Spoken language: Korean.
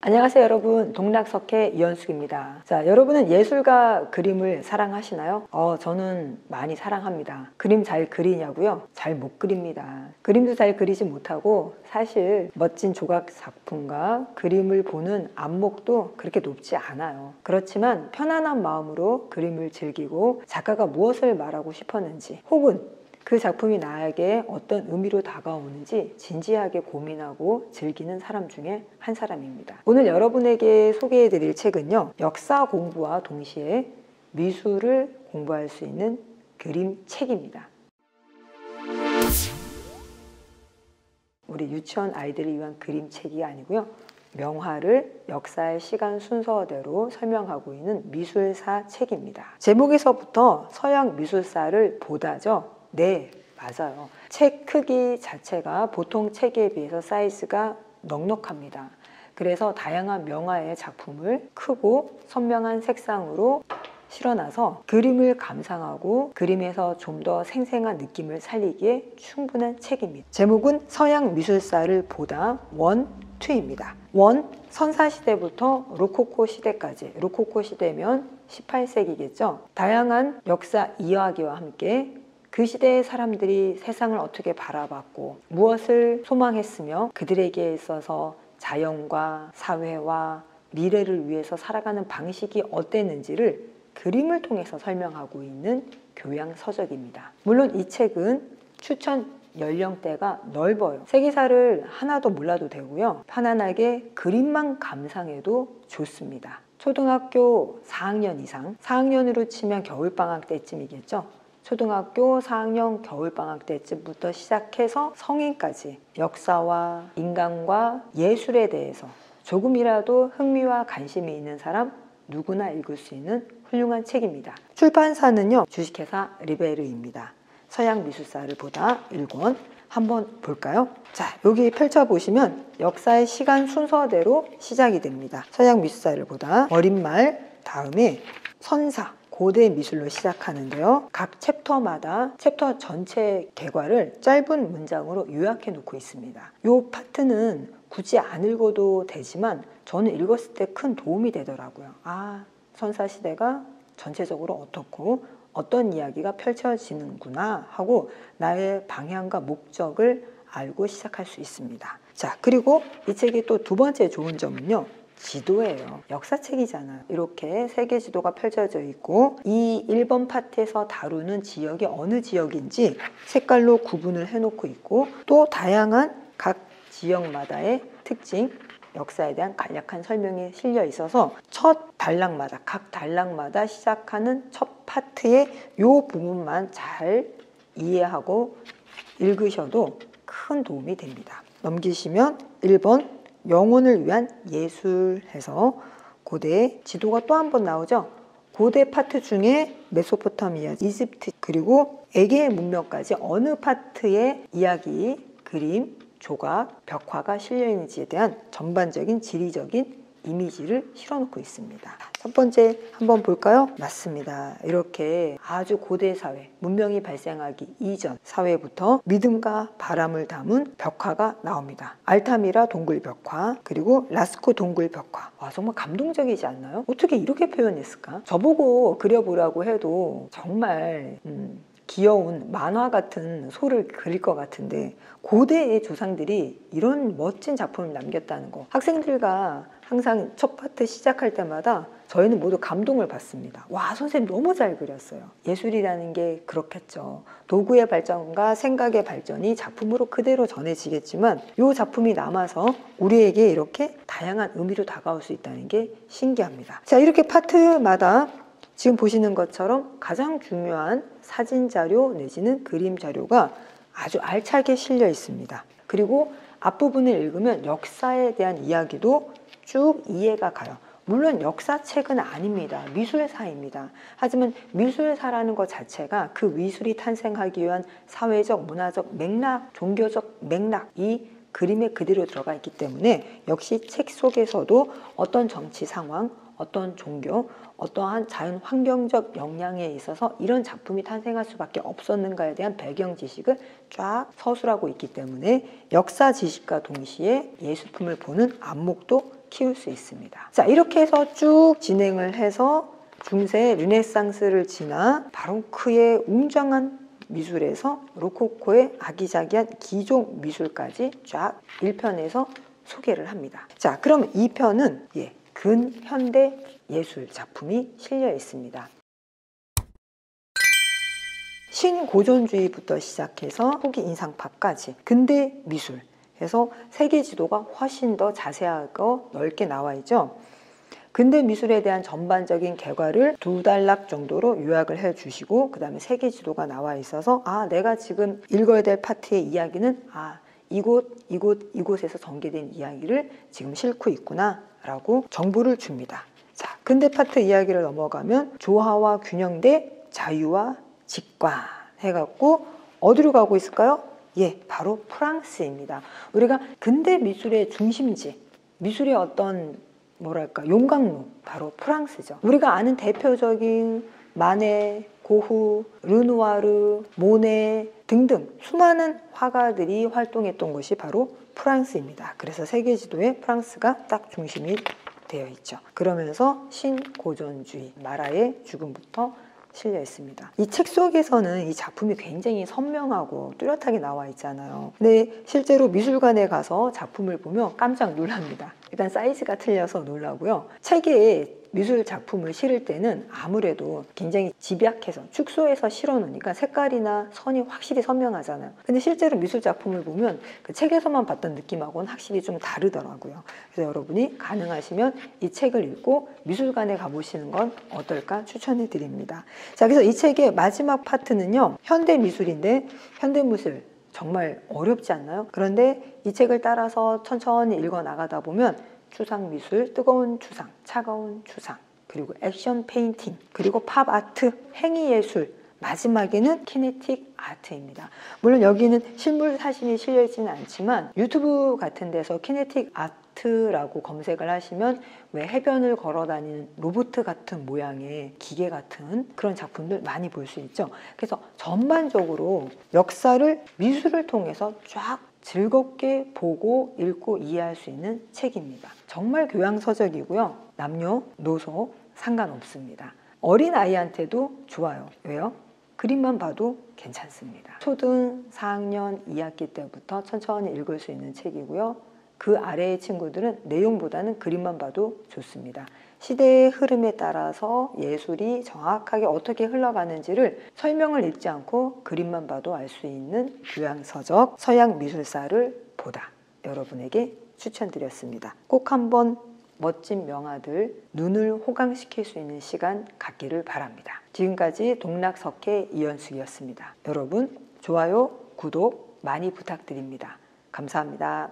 안녕하세요 여러분, 동락석회 이현숙입니다. 자, 여러분은 예술과 그림을 사랑하시나요? 저는 많이 사랑합니다. 그림 잘 그리냐고요? 잘 못 그립니다. 그림도 잘 그리지 못하고 사실 멋진 조각 작품과 그림을 보는 안목도 그렇게 높지 않아요. 그렇지만 편안한 마음으로 그림을 즐기고 작가가 무엇을 말하고 싶었는지, 혹은 그 작품이 나에게 어떤 의미로 다가오는지 진지하게 고민하고 즐기는 사람 중에 한 사람입니다. 오늘 여러분에게 소개해드릴 책은요, 역사 공부와 동시에 미술을 공부할 수 있는 그림책입니다. 우리 유치원 아이들을 위한 그림책이 아니고요, 명화를 역사의 시간 순서대로 설명하고 있는 미술사 책입니다. 제목에서부터 서양 미술사를 보다죠. 네, 맞아요. 책 크기 자체가 보통 책에 비해서 사이즈가 넉넉합니다. 그래서 다양한 명화의 작품을 크고 선명한 색상으로 실어놔서 그림을 감상하고 그림에서 좀 더 생생한 느낌을 살리기에 충분한 책입니다. 제목은 서양 미술사를 보다 1, 2입니다. 1, 선사시대부터 로코코 시대까지. 로코코 시대면 18세기겠죠. 다양한 역사 이야기와 함께 그 시대의 사람들이 세상을 어떻게 바라봤고 무엇을 소망했으며 그들에게 있어서 자연과 사회와 미래를 위해서 살아가는 방식이 어땠는지를 그림을 통해서 설명하고 있는 교양 서적입니다. 물론 이 책은 추천 연령대가 넓어요. 세계사를 하나도 몰라도 되고요, 편안하게 그림만 감상해도 좋습니다. 초등학교 4학년 이상, 4학년으로 치면 겨울방학 때쯤이겠죠. 초등학교 4학년 겨울방학 때쯤부터 시작해서 성인까지 역사와 인간과 예술에 대해서 조금이라도 흥미와 관심이 있는 사람 누구나 읽을 수 있는 훌륭한 책입니다. 출판사는요, 주식회사 리베르입니다. 서양 미술사를 보다 1권 한번 볼까요? 자, 여기 펼쳐보시면 역사의 시간 순서대로 시작이 됩니다. 서양 미술사를 보다 어린 말 다음에 선사, 고대 미술로 시작하는데요. 각 챕터마다 챕터 전체 개괄을 짧은 문장으로 요약해 놓고 있습니다. 이 파트는 굳이 안 읽어도 되지만 저는 읽었을 때 큰 도움이 되더라고요. 선사시대가 전체적으로 어떻고 어떤 이야기가 펼쳐지는구나 하고 나의 방향과 목적을 알고 시작할 수 있습니다. 자, 그리고 이 책이 또 두 번째 좋은 점은요, 지도예요. 역사책이잖아요. 이렇게 세계 지도가 펼쳐져 있고 이 1번 파트에서 다루는 지역이 어느 지역인지 색깔로 구분을 해놓고 있고 또 다양한 각 지역마다의 특징, 역사에 대한 간략한 설명이 실려 있어서 첫 단락마다, 각 단락마다 시작하는 첫 파트의 이 부분만 잘 이해하고 읽으셔도 큰 도움이 됩니다. 넘기시면 1번 영혼을 위한 예술 해서 고대 지도가 또 한 번 나오죠. 고대 파트 중에 메소포타미아, 이집트 그리고 에게 문명까지 어느 파트의 이야기, 그림, 조각, 벽화가 실려 있는지에 대한 전반적인 지리적인 이미지를 실어놓고 있습니다. 첫 번째 한번 볼까요? 맞습니다. 이렇게 아주 고대 사회, 문명이 발생하기 이전 사회부터 믿음과 바람을 담은 벽화가 나옵니다. 알타미라 동굴 벽화, 그리고 라스코 동굴 벽화. 정말 감동적이지 않나요? 어떻게 이렇게 표현했을까? 저보고 그려보라고 해도 정말 귀여운 만화 같은 소를 그릴 것 같은데 고대의 조상들이 이런 멋진 작품을 남겼다는 거, 학생들과 항상 첫 파트 시작할 때마다 저희는 모두 감동을 받습니다. 와, 선생님 너무 잘 그렸어요. 예술이라는 게 그렇겠죠. 도구의 발전과 생각의 발전이 작품으로 그대로 전해지겠지만 이 작품이 남아서 우리에게 이렇게 다양한 의미로 다가올 수 있다는 게 신기합니다. 자, 이렇게 파트마다 지금 보시는 것처럼 가장 중요한 사진 자료 내지는 그림 자료가 아주 알차게 실려 있습니다. 그리고 앞부분을 읽으면 역사에 대한 이야기도 쭉 이해가 가요. 물론 역사책은 아닙니다. 미술사입니다. 하지만 미술사라는 것 자체가 그 미술이 탄생하기 위한 사회적, 문화적 맥락, 종교적 맥락, 이 그림에 그대로 들어가 있기 때문에 역시 책 속에서도 어떤 정치 상황, 어떤 종교, 어떠한 자연 환경적 영향에 있어서 이런 작품이 탄생할 수밖에 없었는가에 대한 배경 지식을 쫙 서술하고 있기 때문에 역사 지식과 동시에 예술품을 보는 안목도 키울 수 있습니다. 자, 이렇게 해서 쭉 진행을 해서 중세 르네상스를 지나 바로크의 웅장한 미술에서 로코코의 아기자기한 기종 미술까지 쫙 1편에서 소개를 합니다. 자, 그럼 2편은 근현대 예술 작품이 실려 있습니다. 신고전주의부터 시작해서 후기 인상파까지 근대 미술 해서 세계 지도가 훨씬 더 자세하고 넓게 나와 있죠. 근대 미술에 대한 전반적인 개괄을 2단락 정도로 요약을 해주시고 그 다음에 세계 지도가 나와 있어서 내가 지금 읽어야 될 파트의 이야기는 이곳에서 전개된 이야기를 지금 싣고 있구나 라고 정보를 줍니다. 자, 근대 파트 이야기를 넘어가면 조화와 균형 대 자유와 직관 해갖고 어디로 가고 있을까요? 바로 프랑스입니다. 우리가 근대 미술의 중심지, 미술의 어떤 용광로, 바로 프랑스죠. 우리가 아는 대표적인 마네, 고흐, 르누아르, 모네 등등 수많은 화가들이 활동했던 곳이 바로 프랑스입니다. 그래서 세계 지도에 프랑스가 딱 중심이 되어 있죠. 그러면서 신고전주의, 마라의 죽음부터 실려 있습니다. 이 책 속에서는 이 작품이 굉장히 선명하고 뚜렷하게 나와 있잖아요. 근데 실제로 미술관에 가서 작품을 보면 깜짝 놀랍니다. 일단 사이즈가 틀려서 놀라고요. 책에 미술 작품을 실을 때는 아무래도 굉장히 집약해서 축소해서 실어 놓으니까 색깔이나 선이 확실히 선명하잖아요. 근데 실제로 미술 작품을 보면 그 책에서만 봤던 느낌하고는 확실히 좀 다르더라고요. 그래서 여러분이 가능하시면 이 책을 읽고 미술관에 가보시는 건 어떨까 추천해 드립니다. 자, 그래서 이 책의 마지막 파트는요, 현대 미술인데 현대 미술 정말 어렵지 않나요? 그런데 이 책을 따라서 천천히 읽어 나가다 보면 추상 미술, 뜨거운 추상, 차가운 추상, 그리고 액션 페인팅, 그리고 팝 아트, 행위 예술, 마지막에는 키네틱 아트입니다. 물론 여기는 실물 사진이 실려 있지는 않지만 유튜브 같은 데서 키네틱 아트라고 검색을 하시면 왜 해변을 걸어 다니는 로봇 같은 모양의 기계 같은 그런 작품들 많이 볼 수 있죠. 그래서 전반적으로 역사를 미술을 통해서 쫙 즐겁게 보고 읽고 이해할 수 있는 책입니다. 정말 교양서적이고요. 남녀노소 상관없습니다. 어린아이한테도 좋아요. 왜요? 그림만 봐도 괜찮습니다. 초등 4학년 2학기 때부터 천천히 읽을 수 있는 책이고요. 그 아래의 친구들은 내용보다는 그림만 봐도 좋습니다. 시대의 흐름에 따라서 예술이 정확하게 어떻게 흘러가는지를 설명을 읽지 않고 그림만 봐도 알 수 있는 교양서적 서양 미술사를 보다 여러분에게 추천드렸습니다. 꼭 한번 멋진 명화들 눈을 호강시킬 수 있는 시간 갖기를 바랍니다. 지금까지 동락석회 이현숙이었습니다. 여러분 좋아요, 구독 많이 부탁드립니다. 감사합니다.